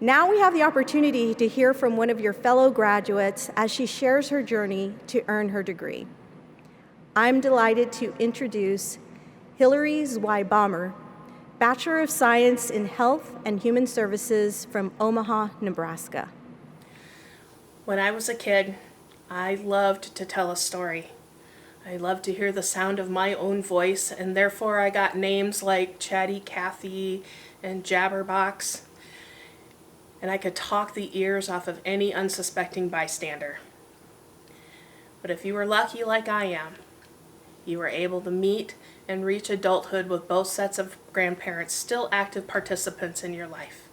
Now we have the opportunity to hear from one of your fellow graduates as she shares her journey to earn her degree. I'm delighted to introduce Hillari Zweibohmer, Bachelor of Science in Health and Human Services from Omaha, Nebraska. When I was a kid, I loved to tell a story. I loved to hear the sound of my own voice, and therefore I got names like Chatty Cathy and Jabberbox, and I could talk the ears off of any unsuspecting bystander. But if you were lucky like I am, you were able to meet and reach adulthood with both sets of grandparents still active participants in your life.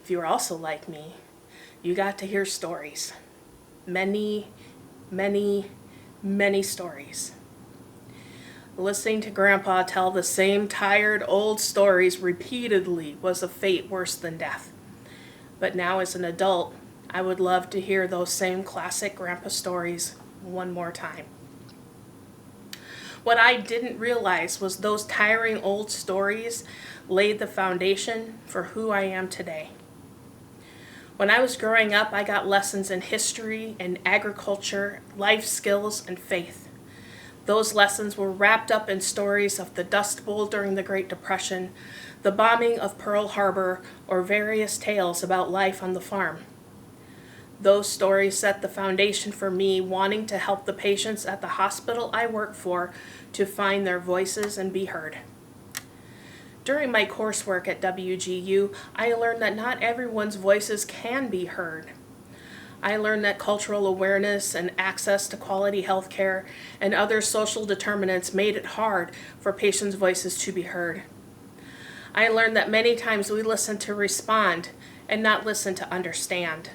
If you were also like me, you got to hear stories. Many, many, many stories. Listening to Grandpa tell the same tired old stories repeatedly was a fate worse than death. But now as an adult, I would love to hear those same classic Grandpa stories one more time. What I didn't realize was those tiring old stories laid the foundation for who I am today. When I was growing up, I got lessons in history and agriculture, life skills, and faith. Those lessons were wrapped up in stories of the Dust Bowl during the Great Depression, the bombing of Pearl Harbor, or various tales about life on the farm. Those stories set the foundation for me wanting to help the patients at the hospital I work for to find their voices and be heard. During my coursework at WGU, I learned that not everyone's voices can be heard. I learned that cultural awareness and access to quality health care and other social determinants made it hard for patients' voices to be heard. I learned that many times we listen to respond and not listen to understand.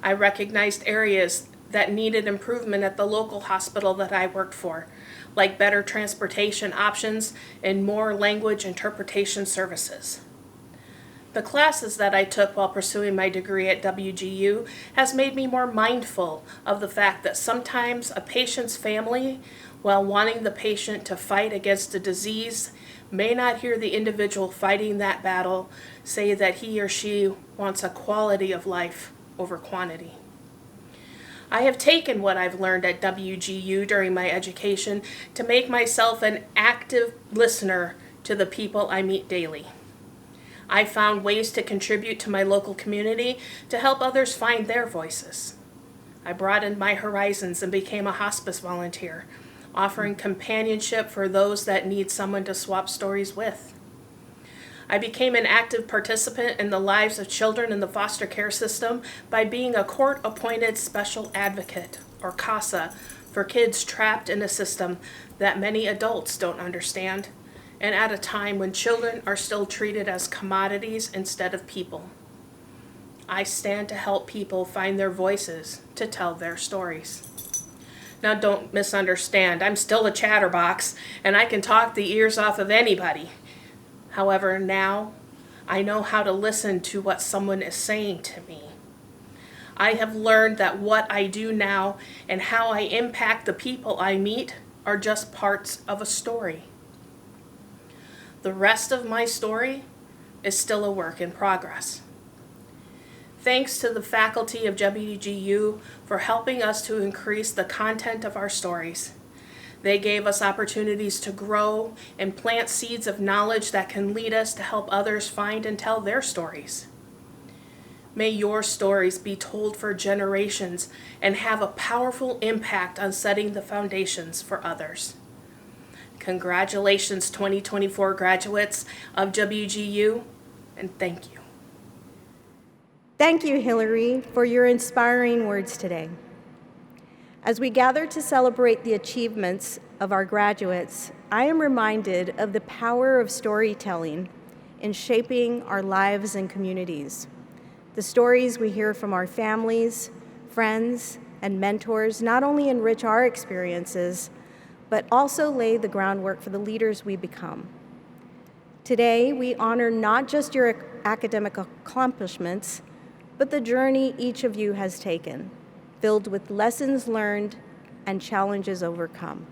I recognized areas that needed improvement at the local hospital that I worked for, like better transportation options and more language interpretation services. The classes that I took while pursuing my degree at WGU has made me more mindful of the fact that sometimes a patient's family, while wanting the patient to fight against a disease, may not hear the individual fighting that battle say that he or she wants a quality of life over quantity. I have taken what I've learned at WGU during my education to make myself an active listener to the people I meet daily. I found ways to contribute to my local community to help others find their voices. I broadened my horizons and became a hospice volunteer, offering companionship for those that need someone to swap stories with. I became an active participant in the lives of children in the foster care system by being a court-appointed special advocate, or CASA, for kids trapped in a system that many adults don't understand, and at a time when children are still treated as commodities instead of people. I stand to help people find their voices to tell their stories. Now don't misunderstand, I'm still a chatterbox, and I can talk the ears off of anybody. However, now I know how to listen to what someone is saying to me. I have learned that what I do now and how I impact the people I meet are just parts of a story. The rest of my story is still a work in progress. Thanks to the faculty of WGU for helping us to increase the content of our stories. They gave us opportunities to grow and plant seeds of knowledge that can lead us to help others find and tell their stories. May your stories be told for generations and have a powerful impact on setting the foundations for others. Congratulations, 2024 graduates of WGU, and thank you. Thank you, Hillari, for your inspiring words today. As we gather to celebrate the achievements of our graduates, I am reminded of the power of storytelling in shaping our lives and communities. The stories we hear from our families, friends, and mentors not only enrich our experiences, but also lay the groundwork for the leaders we become. Today, we honor not just your academic accomplishments, but the journey each of you has taken, filled with lessons learned and challenges overcome.